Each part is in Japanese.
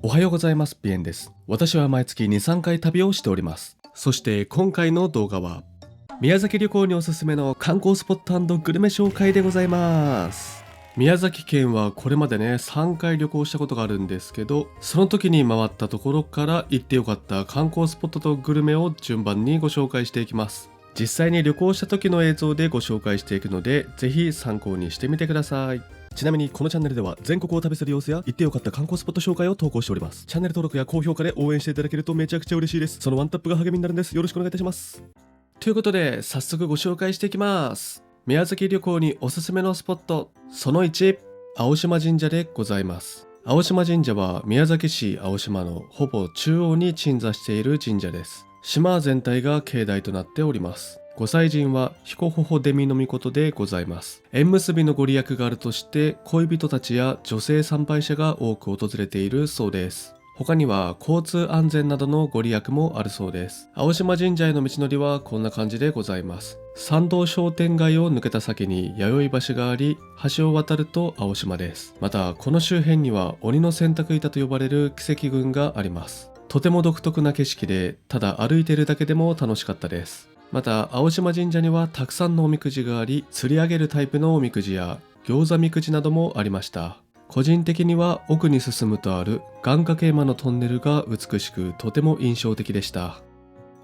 おはようございます。ビエンです。私は毎月2、3回旅をしております。そして今回の動画は宮崎旅行におすすめの観光スポット&グルメ紹介でございます。宮崎県はこれまでね3回旅行したことがあるんですけど、その時に回ったところから行ってよかった観光スポットとグルメを順番にご紹介していきます。実際に旅行した時の映像でご紹介していくので、ぜひ参考にしてみてください。ちなみにこのチャンネルでは全国を旅する様子や行ってよかった観光スポット紹介を投稿しております。チャンネル登録や高評価で応援していただけるとめちゃくちゃ嬉しいです。そのワンタップが励みになるんです。よろしくお願いいたします。ということで早速ご紹介していきます。宮崎旅行におすすめのスポットその1、青島神社でございます。青島神社は宮崎市青島のほぼ中央に鎮座している神社です。島全体が境内となっております。ご祭神は彦頬出見の命でございます。縁結びのご利益があるとして恋人たちや女性参拝者が多く訪れているそうです。他には交通安全などのご利益もあるそうです。青島神社への道のりはこんな感じでございます。参道商店街を抜けた先に弥生橋があり、橋を渡ると青島です。またこの周辺には鬼の洗濯板と呼ばれる奇跡群があります。とても独特な景色で、ただ歩いているだけでも楽しかったです。また青島神社にはたくさんのおみくじがあり、釣り上げるタイプのおみくじや餃子みくじなどもありました。個人的には奥に進むとある願掛け馬のトンネルが美しく、とても印象的でした。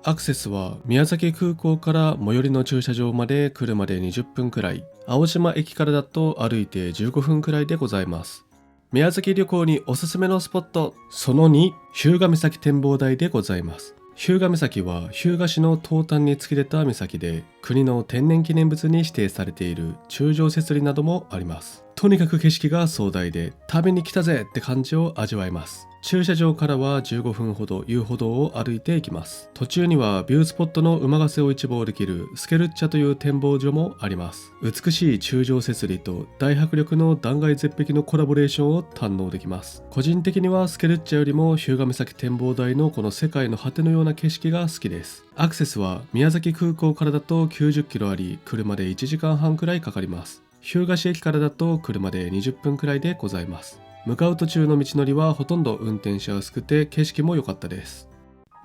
アクセスは宮崎空港から最寄りの駐車場まで車で20分くらい、青島駅からだと歩いて15分くらいでございます。宮崎旅行におすすめのスポットその2、日向岬展望台でございます。日向岬は日向市の東端に突き出た岬で、国の天然記念物に指定されている柱状節理などもあります。とにかく景色が壮大で旅に来たぜって感じを味わえます。駐車場からは15分ほど遊歩道を歩いていきます。途中にはビュースポットの馬ヶ瀬を一望できるスケルッチャという展望所もあります。美しい柱状節理と大迫力の断崖絶壁のコラボレーションを堪能できます。個人的にはスケルッチャよりも日向岬展望台のこの世界の果てのような景色が好きです。アクセスは宮崎空港からだと90キロあり、車で1時間半くらいかかります。日向市駅からだと車で20分くらいでございます。向かう途中の道のりはほとんど運転しやすくて景色も良かったです。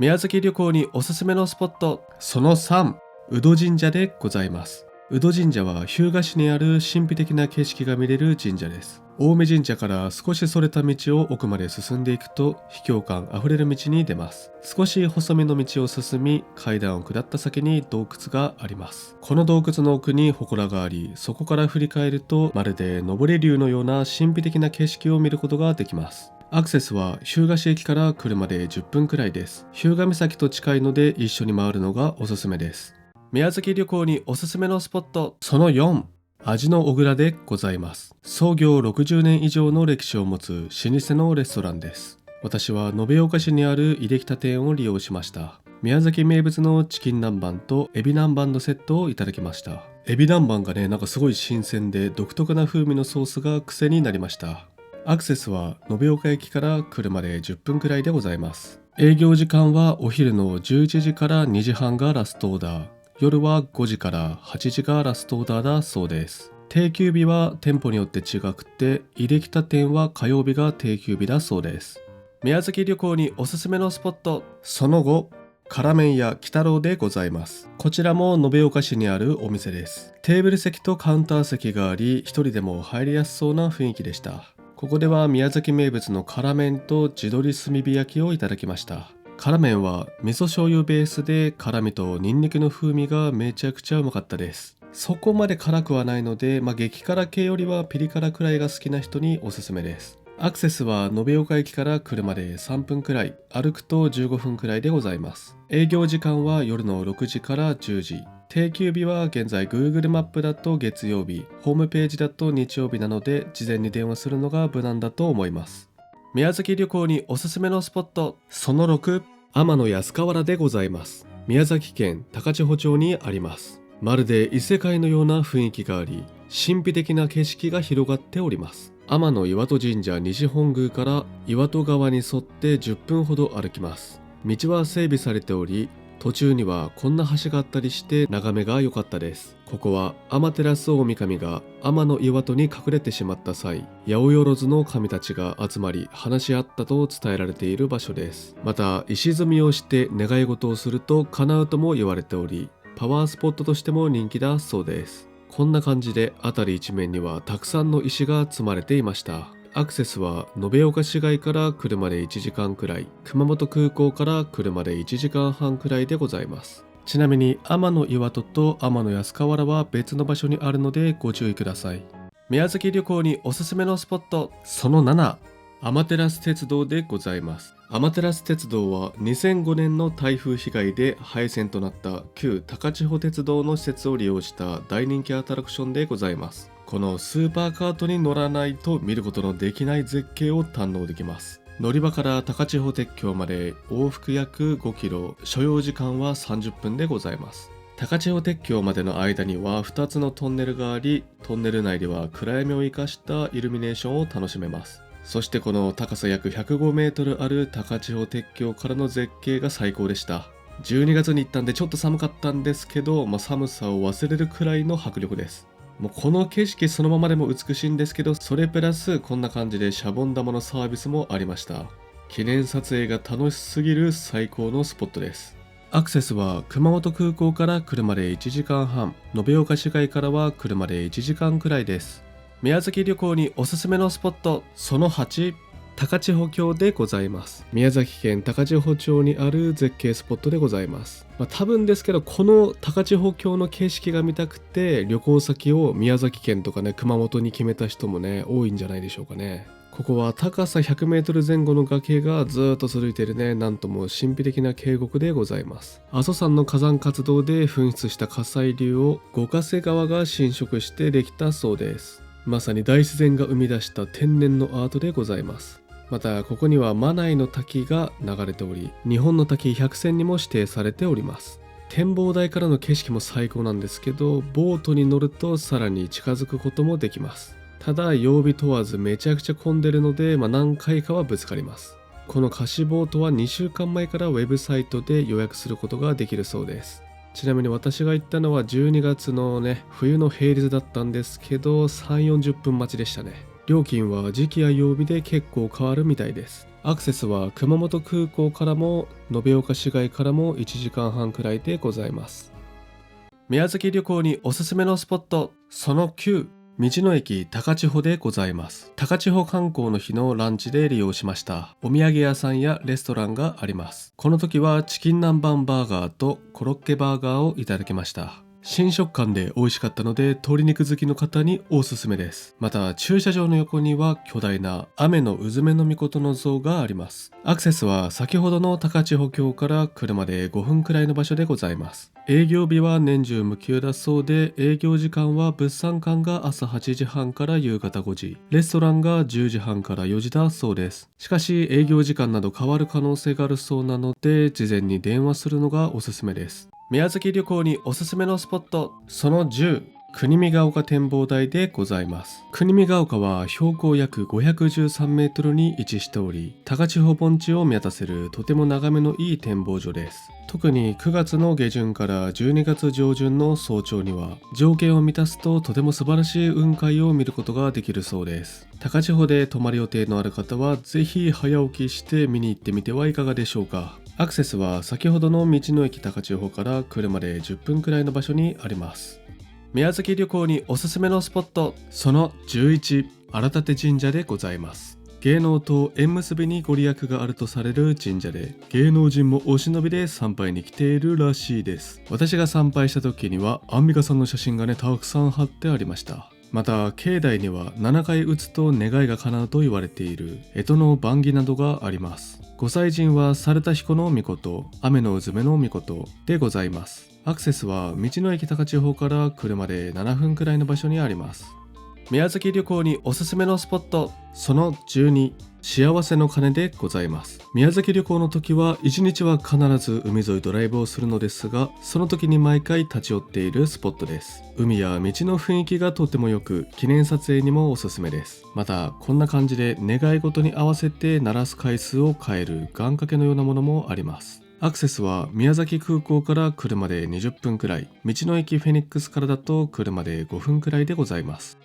宮崎旅行におすすめのスポットその3、宇土神社でございます。宇土神社は日向市にある神秘的な景色が見れる神社です。青梅神社から少しそれた道を奥まで進んでいくと秘境感あふれる道に出ます。少し細めの道を進み、階段を下った先に洞窟があります。この洞窟の奥に祠があり、そこから振り返るとまるで登り竜のような神秘的な景色を見ることができます。アクセスは日向市駅から車で10分くらいです。日向岬と近いので一緒に回るのがおすすめです。宮崎旅行におすすめのスポットその4、味の小倉でございます。創業60年以上の歴史を持つ老舗のレストランです。私は延岡市にある井出北店を利用しました。宮崎名物のチキン南蛮とエビ南蛮のセットをいただきました。エビ南蛮がね、なんかすごい新鮮で独特な風味のソースが癖になりました。アクセスは延岡駅から車で10分くらいでございます。営業時間はお昼の11時から2時半がラストオーダー、夜は5時から8時がラストオーダーだそうです。定休日は店舗によって違くて、井出北店は火曜日が定休日だそうです。宮崎旅行におすすめのスポットその後、辛麺屋鬼太郎でございます。こちらも延岡市にあるお店です。テーブル席とカウンター席があり、一人でも入りやすそうな雰囲気でした。ここでは宮崎名物の辛麺と地鶏炭火焼きをいただきました。辛麺は味噌醤油ベースで辛みとニンニクの風味がめちゃくちゃうまかったです。そこまで辛くはないので、激辛系よりはピリ辛くらいが好きな人におすすめです。アクセスは延岡駅から車で3分くらい、歩くと15分くらいでございます。営業時間は夜の6時から10時。定休日は現在 Google マップだと月曜日、ホームページだと日曜日なので、事前に電話するのが無難だと思います。宮崎旅行におすすめのスポットその6、天安河原でございます。宮崎県高千穂町にあります。まるで異世界のような雰囲気があり、神秘的な景色が広がっております。天岩戸神社西本宮から岩戸川に沿って10分ほど歩きます。道は整備されており、途中にはこんな橋があったりして眺めが良かったです。ここは天照大神が天の岩戸に隠れてしまった際、八百万の神たちが集まり話し合ったと伝えられている場所です。また石積みをして願い事をすると叶うとも言われており、パワースポットとしても人気だそうです。こんな感じで辺り一面にはたくさんの石が積まれていました。アクセスは延岡市街から車で1時間くらい、熊本空港から車で1時間半くらいでございます。ちなみに天の岩戸と天の安河原は別の場所にあるのでご注意ください。宮崎旅行におすすめのスポットその7、天照鉄道でございます。天照鉄道は2005年の台風被害で廃線となった旧高千穂鉄道の施設を利用した大人気アトラクションでございます。このスーパーカートに乗らないと見ることのできない絶景を堪能できます。乗り場から高千穂鉄橋まで往復約5キロ、所要時間は30分でございます。高千穂鉄橋までの間には2つのトンネルがあり、トンネル内では暗闇を生かしたイルミネーションを楽しめます。そしてこの高さ約105メートルある高千穂鉄橋からの絶景が最高でした。12月に行ったんでちょっと寒かったんですけど、寒さを忘れるくらいの迫力です。もうこの景色そのままでも美しいんですけど、それプラスこんな感じでシャボン玉のサービスもありました。記念撮影が楽しすぎる最高のスポットです。アクセスは熊本空港から車で1時間半、延岡市街からは車で1時間くらいです。宮崎旅行におすすめのスポットその8、高千穂峡でございます。宮崎県高千穂町にある絶景スポットでございます。多分ですけど、この高千穂峡の景色が見たくて旅行先を宮崎県とかね、熊本に決めた人もね、多いんじゃないでしょうかね。ここは高さ100メートル前後の崖がずっと続いているね、なんとも神秘的な渓谷でございます。阿蘇山の火山活動で噴出した火砕流を五ヶ瀬川が浸食してできたそうです。まさに大自然が生み出した天然のアートでございます。またここにはマナイの滝が流れており、日本の滝100選にも指定されております。展望台からの景色も最高なんですけど、ボートに乗るとさらに近づくこともできます。ただ曜日問わずめちゃくちゃ混んでるので、何回かはぶつかります。この貸しボートは2週間前からウェブサイトで予約することができるそうです。ちなみに私が行ったのは12月のね、冬の平日だったんですけど、3、40分待ちでしたね。料金は時期や曜日で結構変わるみたいです。アクセスは熊本空港からも延岡市街からも1時間半くらいでございます。宮崎旅行におすすめのスポットその9、道の駅高千穂でございます。高千穂観光の日のランチで利用しました。お土産屋さんやレストランがあります。この時はチキン南蛮バーガーとコロッケバーガーをいただきました。新食感で美味しかったので、鶏肉好きの方におすすめです。また駐車場の横には巨大な雨のうずめの命の像があります。アクセスは先ほどの高千穂峡から車で5分くらいの場所でございます。営業日は年中無休だそうで、営業時間は物産館が朝8時半から夕方5時、レストランが10時半から4時だそうです。しかし営業時間など変わる可能性があるそうなので、事前に電話するのがおすすめです。宮崎旅行におすすめのスポットその10、国見ヶ丘展望台でございます。国見ヶ丘は標高約513メートルに位置しており、高千穂盆地を見渡せるとても眺めのいい展望所です。特に9月の下旬から12月上旬の早朝には条件を満たすととても素晴らしい雲海を見ることができるそうです。高千穂で泊まる予定のある方はぜひ早起きして見に行ってみてはいかがでしょうか。アクセスは先ほどの道の駅高千穂から車で10分くらいの場所にあります。宮崎旅行におすすめのスポットその11、荒立神社でございます。芸能と縁結びにご利益があるとされる神社で、芸能人もお忍びで参拝に来ているらしいです。私が参拝した時にはアンミカさんの写真がね、たくさん貼ってありました。また境内には7回打つと願いが叶うと言われている干支の番木などがあります。ご祭神は猿田彦の命、雨のうずめの命でございます。アクセスは道の駅高千穂から車で7分くらいの場所にあります。宮崎旅行におすすめのスポットその12、幸せの鐘でございます。宮崎旅行の時は1日は必ず海沿いドライブをするのですが、その時に毎回立ち寄っているスポットです。海や道の雰囲気がとても良く、記念撮影にもおすすめです。またこんな感じで願い事に合わせて鳴らす回数を変える願掛けのようなものもあります。アクセスは宮崎空港から車で20分くらい、道の駅フェニックスからだと車で5分くらいでございます。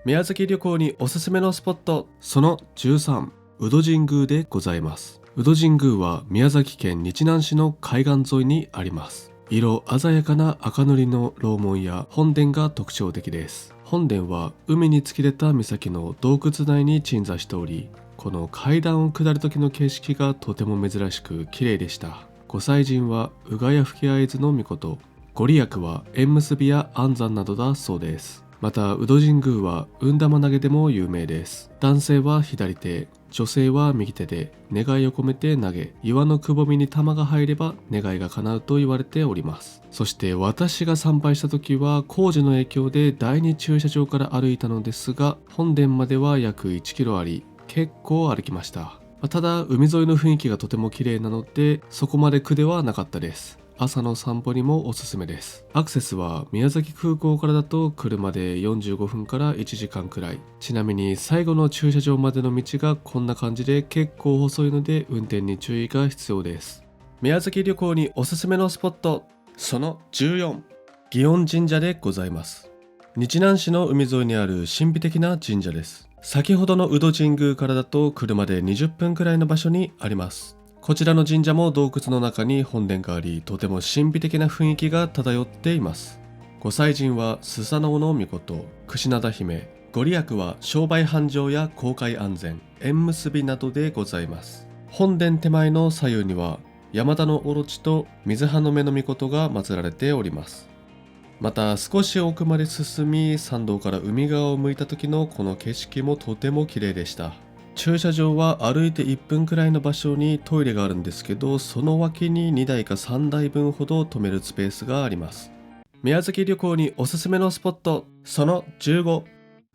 宮崎旅行におすすめのスポット、その13、宇戸神宮でございます。宇戸神宮は宮崎県日南市の海岸沿いにあります。色鮮やかな赤塗りの楼門や本殿が特徴的です。本殿は海に突き出た岬の洞窟内に鎮座しており、この階段を下る時の景色がとても珍しく綺麗でした。御祭神は宇賀谷吹会津の命、ご利益は縁結びや安産などだそうです。また宇戸神宮は運玉投げでも有名です。男性は左手、女性は右手で願いを込めて投げ、岩のくぼみに玉が入れば願いが叶うと言われております。そして私が参拝した時は工事の影響で第2駐車場から歩いたのですが、本殿までは約1キロあり、結構歩きました。ただ海沿いの雰囲気がとても綺麗なので、そこまで苦ではなかったです。朝の散歩にもおすすめです。アクセスは宮崎空港からだと車で45分から1時間くらい。ちなみに最後の駐車場までの道がこんな感じで結構細いので運転に注意が必要です。宮崎旅行におすすめのスポット、その14、祇園神社でございます。日南市の海沿いにある神秘的な神社です。先ほどの宇戸神宮からだと車で20分くらいの場所にあります。こちらの神社も洞窟の中に本殿があり、とても神秘的な雰囲気が漂っています。御祭神はスサノオノミコト、櫛灘姫、ご利益は商売繁盛や航海安全、縁結びなどでございます。本殿手前の左右には山田のオロチと水葉の目のミコトが祀られております。また少し奥まで進み、参道から海側を向いた時のこの景色もとても綺麗でした。駐車場は歩いて1分くらいの場所にトイレがあるんですけど、その脇に2台か3台分ほど止めるスペースがあります。宮崎旅行におすすめのスポット、その15、道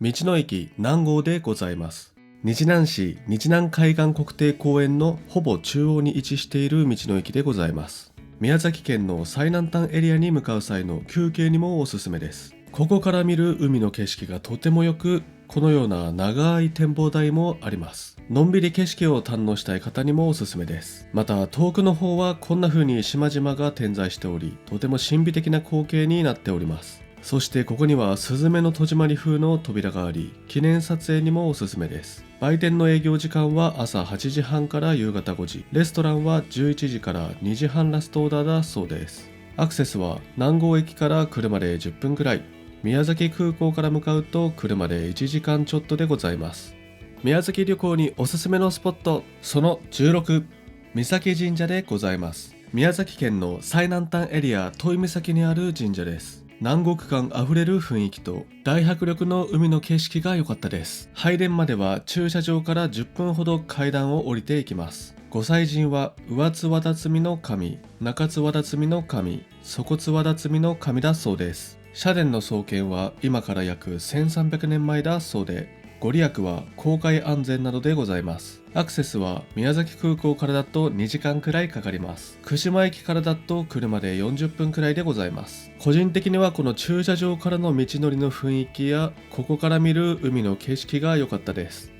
の駅南郷でございます。日南市日南海岸国定公園のほぼ中央に位置している道の駅でございます。宮崎県の最南端エリアに向かう際の休憩にもおすすめです。ここから見る海の景色がとても良く、このような長い展望台もあります。のんびり景色を堪能したい方にもおすすめです。また遠くの方はこんな風に島々が点在しており、とても神秘的な光景になっております。そしてここにはスズメの戸締まり風の扉があり、記念撮影にもおすすめです。売店の営業時間は朝8時半から夕方5時、レストランは11時から2時半ラストオーダーだそうです。アクセスは南郷駅から車で10分くらい、宮崎空港から向かうと車で1時間ちょっとでございます。宮崎旅行におすすめのスポット、その16、岬神社でございます。宮崎県の最南端エリア都井岬にある神社です。南国感あふれる雰囲気と大迫力の海の景色が良かったです。拝殿までは駐車場から10分ほど階段を降りていきます。御祭神は上津和田摘の神、中津和田摘の神、底津和田摘の神だそうです。社殿の創建は今から約1300年前だそうで、ご利益は航海安全などでございます。アクセスは宮崎空港からだと2時間くらいかかります。串間駅からだと車で40分くらいでございます。個人的にはこの駐車場からの道のりの雰囲気やここから見る海の景色が良かったです。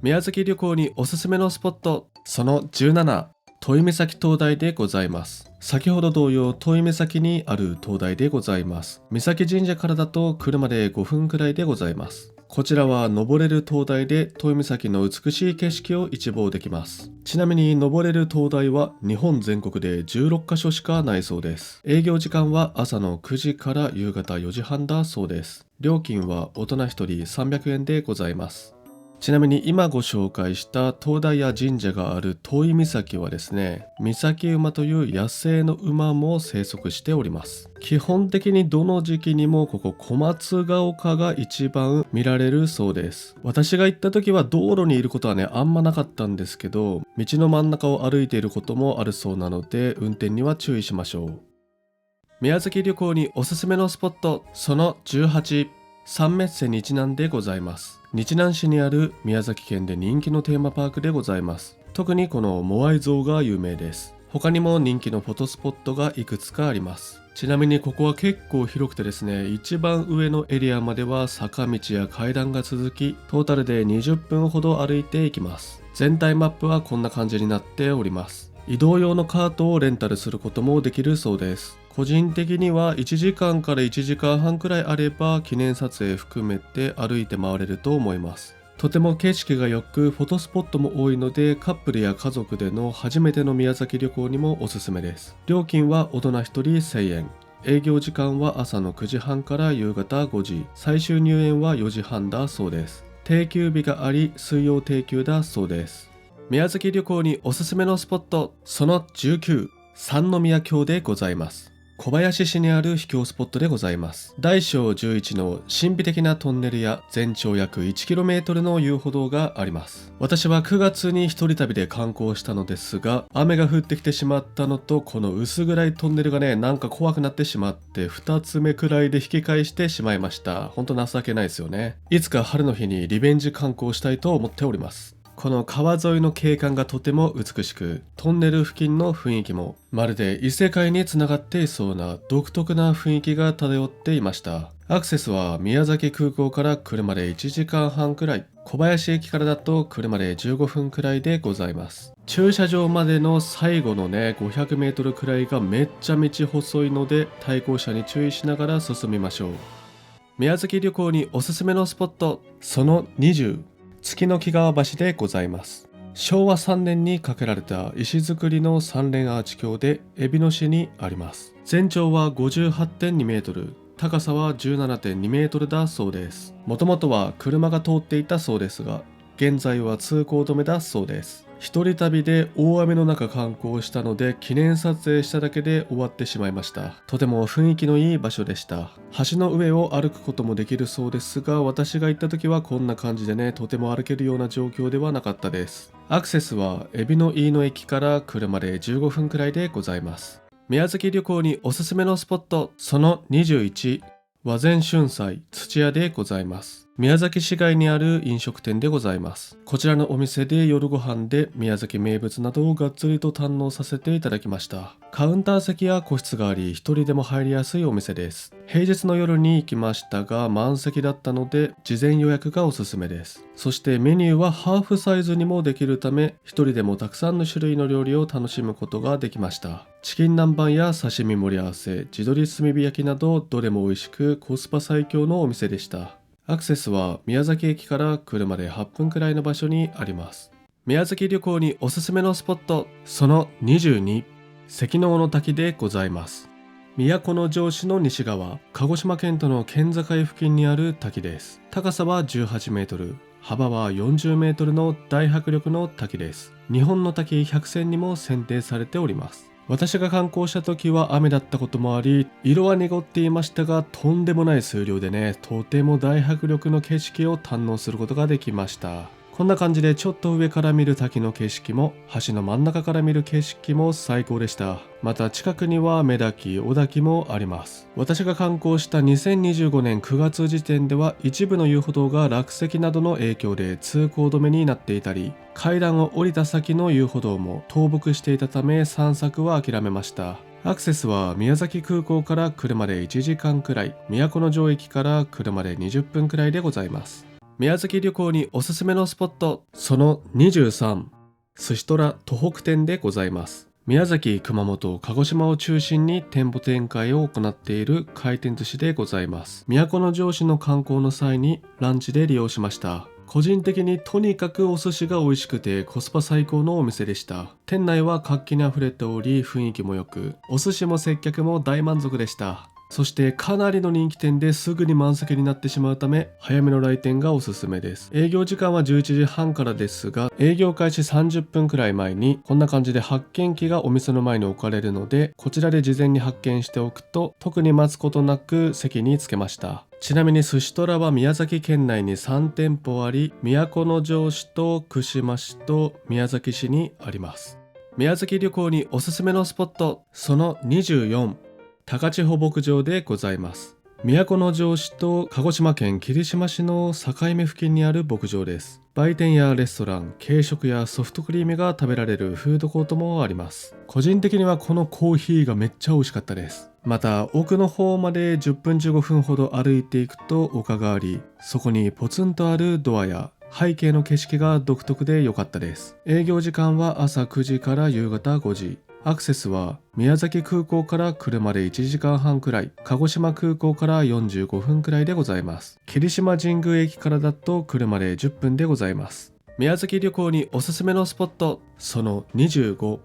宮崎旅行におすすめのスポット、その17、都井岬灯台でございます。先ほど同様都井岬にある灯台でございます。岬神社からだと車で5分くらいでございます。こちらは登れる灯台で都井岬の美しい景色を一望できます。ちなみに登れる灯台は日本全国で16カ所しかないそうです。営業時間は朝の9時から夕方4時半だそうです。料金は大人1人300円でございます。ちなみに今ご紹介した灯台や神社がある都井岬はですね、岬馬という野生の馬も生息しております。基本的にどの時期にもここ小松ヶ丘が一番見られるそうです。私が行った時は道路にいることはねあんまなかったんですけど、道の真ん中を歩いていることもあるそうなので運転には注意しましょう。宮崎旅行におすすめのスポット、その18、三滅瀬日南でございます。日南市にある宮崎県で人気のテーマパークでございます。特にこのモアイ像が有名です。他にも人気のフォトスポットがいくつかあります。ちなみにここは結構広くてですね、一番上のエリアまでは坂道や階段が続き、トータルで20分ほど歩いていきます。全体マップはこんな感じになっております。移動用のカートをレンタルすることもできるそうです。個人的には1時間から1時間半くらいあれば記念撮影含めて歩いて回れると思います。とても景色が良くフォトスポットも多いので、カップルや家族での初めての宮崎旅行にもおすすめです。料金は大人1人1000円。営業時間は朝の9時半から夕方5時。最終入園は4時半だそうです。定休日があり、水曜定休だそうです。宮崎旅行におすすめのスポット、その19、三宮峡でございます。小林市にある秘境スポットでございます。大小11の神秘的なトンネルや全長約 1km の遊歩道があります。私は9月に一人旅で観光したのですが、雨が降ってきてしまったのと、この薄暗いトンネルがね、なんか怖くなってしまって、2つ目くらいで引き返してしまいました。ほんと情けないですよね。いつか春の日にリベンジ観光したいと思っております。この川沿いの景観がとても美しく、トンネル付近の雰囲気もまるで異世界につながっていそうな独特な雰囲気が漂っていました。アクセスは宮崎空港から車で1時間半くらい、小林駅からだと車で15分くらいでございます。駐車場までの最後のね500メートルくらいがめっちゃ道細いので、対向車に注意しながら進みましょう。宮崎旅行におすすめのスポット、その20、月の木川橋でございます。昭和3年に架けられた石造りの三連アーチ橋で海老名市にあります。全長は 58.2 メートル、高さは 17.2 メートルだそうです。もともとは車が通っていたそうですが、現在は通行止めだそうです。一人旅で大雨の中観光したので、記念撮影しただけで終わってしまいました。とても雰囲気のいい場所でした。橋の上を歩くこともできるそうですが、私が行った時はこんな感じでね、とても歩けるような状況ではなかったです。アクセスは海老の飯野駅から車で15分くらいでございます。宮崎旅行におすすめのスポット、その21、和前春菜土屋でございます。宮崎市街にある飲食店でございます。こちらのお店で夜ご飯で宮崎名物などをがっつりと堪能させていただきました。カウンター席や個室があり、一人でも入りやすいお店です。平日の夜に行きましたが満席だったので、事前予約がおすすめです。そしてメニューはハーフサイズにもできるため、一人でもたくさんの種類の料理を楽しむことができました。チキン南蛮や刺身盛り合わせ、地鶏炭火焼きなどどれも美味しくコスパ最強のお店でした。アクセスは宮崎駅から車で8分くらいの場所にあります。宮崎旅行におすすめのスポット、その22、関の尾の滝でございます。都城市の西側、鹿児島県との県境付近にある滝です。高さは18メートル、幅は40メートルの大迫力の滝です。日本の滝100選にも選定されております。私が観光した時は雨だったこともあり、色は濁っていましたが、とんでもない数量でね、とても大迫力の景色を堪能することができました。こんな感じでちょっと上から見る滝の景色も、橋の真ん中から見る景色も最高でした。また近くには目滝、小滝もあります。私が観光した2025年9月時点では、一部の遊歩道が落石などの影響で通行止めになっていたり、階段を降りた先の遊歩道も倒木していたため散策は諦めました。アクセスは宮崎空港から車で1時間くらい、都城駅から車で20分くらいでございます。宮崎旅行におすすめのスポット、その23、寿司虎東北店でございます。宮崎、熊本、鹿児島を中心に店舗展開を行っている回転寿司でございます。都城市の観光の際にランチで利用しました。個人的にとにかくお寿司が美味しくてコスパ最高のお店でした。店内は活気にあふれており、雰囲気も良く、お寿司も接客も大満足でした。そしてかなりの人気店ですぐに満席になってしまうため、早めの来店がおすすめです。営業時間は11時半からですが、営業開始30分くらい前にこんな感じで発券機がお店の前に置かれるので、こちらで事前に発券しておくと特に待つことなく席に着けました。ちなみに寿司虎は宮崎県内に3店舗あり、都城市と串間市と宮崎市にあります。宮崎旅行におすすめのスポット、その24、高千穂牧場でございます。都城市と鹿児島県霧島市の境目付近にある牧場です。売店やレストラン、軽食やソフトクリームが食べられるフードコートもあります。個人的にはこのコーヒーがめっちゃ美味しかったです。また奥の方まで10分15分ほど歩いていくと丘があり、そこにポツンとあるドアや背景の景色が独特で良かったです。営業時間は朝9時から夕方5時。アクセスは宮崎空港から車で1時間半くらい、鹿児島空港から45分くらいでございます。霧島神宮駅からだと車で10分でございます。宮崎旅行におすすめのスポット、その25、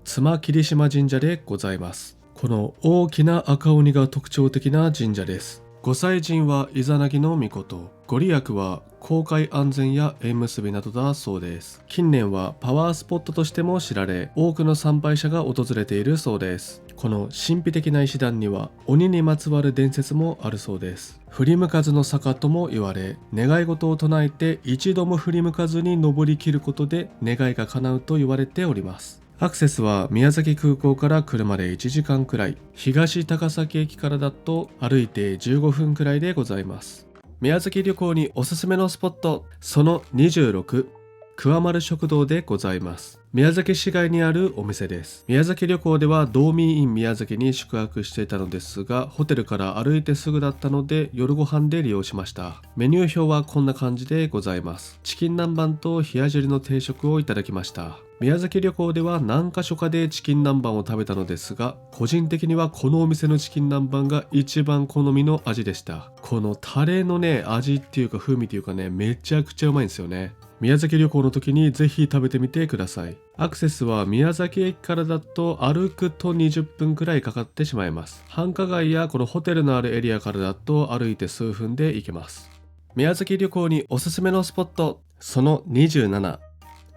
妻霧島神社でございます。この大きな赤鬼が特徴的な神社です。御祭神はイザナギの命、ご利益は航海安全や縁結びなどだそうです。近年はパワースポットとしても知られ、多くの参拝者が訪れているそうです。この神秘的な石段には鬼にまつわる伝説もあるそうです。振り向かずの坂とも言われ、願い事を唱えて一度も振り向かずに登りきることで願いが叶うと言われております。アクセスは宮崎空港から車で1時間くらい、東高崎駅からだと歩いて15分くらいでございます。宮崎旅行におすすめのスポット、その26、桑丸食堂でございます。宮崎市街にあるお店です。宮崎旅行では道民イン宮崎に宿泊していたのですが、ホテルから歩いてすぐだったので夜ご飯で利用しました。メニュー表はこんな感じでございます。チキン南蛮と冷や汁の定食をいただきました。宮崎旅行では何か所かでチキン南蛮を食べたのですが、個人的にはこのお店のチキン南蛮が一番好みの味でした。このタレのね、味っていうか風味っていうかね、めちゃくちゃうまいんですよね。宮崎旅行の時にぜひ食べてみてください。アクセスは宮崎駅からだと歩くと20分くらいかかってしまいます。繁華街やこのホテルのあるエリアからだと歩いて数分で行けます。宮崎旅行におすすめのスポット、その27、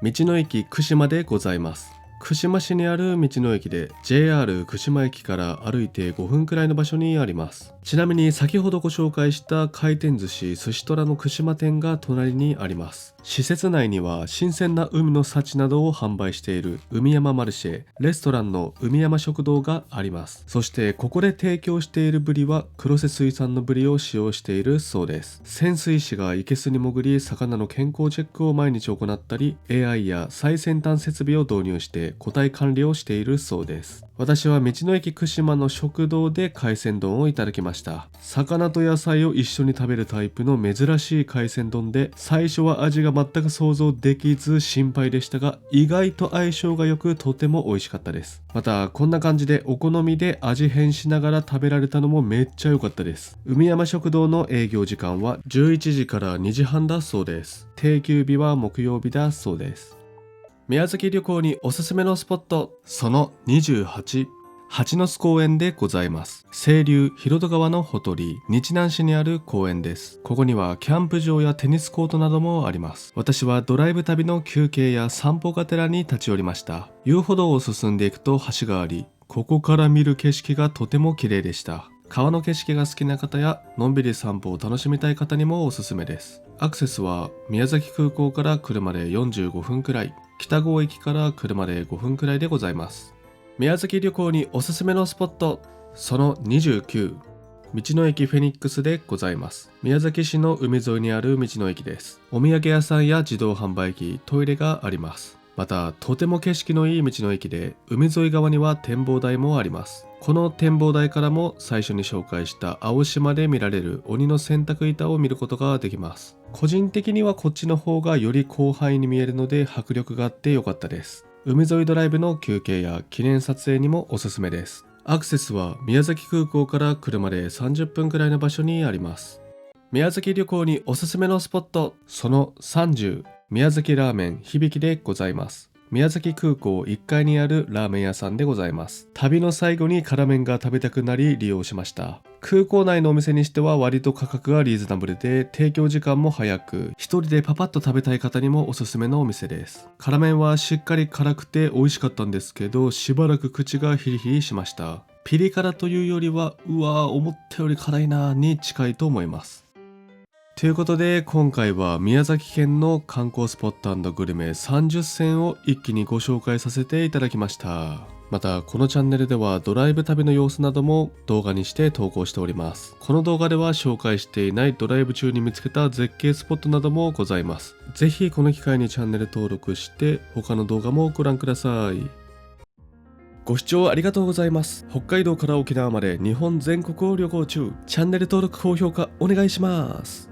道の駅串間でございます。串間市にある道の駅で JR 串間駅から歩いて5分くらいの場所にあります。ちなみに先ほどご紹介した回転寿司寿司トラの串間店が隣にあります。施設内には新鮮な海の幸などを販売している海山マルシェ、レストランの海山食堂があります。そしてここで提供しているブリは黒瀬水産のブリを使用しているそうです。潜水士が生けすに潜り魚の健康チェックを毎日行ったり、 AI や最先端設備を導入して個体管理をしているそうです。私は道の駅串間の食堂で海鮮丼をいただきました。魚と野菜を一緒に食べるタイプの珍しい海鮮丼で、最初は味が全く想像できず心配でしたが、意外と相性が良くとても美味しかったです。またこんな感じでお好みで味変しながら食べられたのもめっちゃ良かったです。海山食堂の営業時間は11時から2時半だそうです。定休日は木曜日だそうです。宮崎旅行におすすめのスポット、その28、蜂の巣公園でございます。清流広渡川のほとり、日南市にある公園です。ここにはキャンプ場やテニスコートなどもあります。私はドライブ旅の休憩や散歩がてらに立ち寄りました。遊歩道を進んでいくと橋があり、ここから見る景色がとても綺麗でした。川の景色が好きな方やのんびり散歩を楽しみたい方にもおすすめです。アクセスは宮崎空港から車で45分くらい、北郷駅から車で5分くらいでございます。宮崎旅行におすすめのスポット、その29、道の駅フェニックスでございます。宮崎市の海沿いにある道の駅です。お土産屋さんや自動販売機、トイレがあります。またとても景色のいい道の駅で、海沿い側には展望台もあります。この展望台からも最初に紹介した青島で見られる鬼の洗濯板を見ることができます。個人的にはこっちの方がより広範囲に見えるので迫力があって良かったです。海沿いドライブの休憩や記念撮影にもおすすめです。アクセスは宮崎空港から車で30分くらいの場所にあります。宮崎旅行におすすめのスポット、その30、宮崎ラーメン響でございます。宮崎空港1階にあるラーメン屋さんでございます。旅の最後に辛麺が食べたくなり利用しました。空港内のお店にしては割と価格がリーズナブルで、提供時間も早く、一人でパパッと食べたい方にもおすすめのお店です。辛麺はしっかり辛くて美味しかったんですけど、しばらく口がヒリヒリしました。ピリ辛というよりは、うわー思ったより辛いなーに近いと思います。ということで今回は宮崎県の観光スポット&グルメ30選を一気にご紹介させていただきました。またこのチャンネルではドライブ旅の様子なども動画にして投稿しております。この動画では紹介していないドライブ中に見つけた絶景スポットなどもございます。ぜひこの機会にチャンネル登録して他の動画もご覧ください。ご視聴ありがとうございます。北海道から沖縄まで日本全国を旅行中。チャンネル登録高評価お願いします。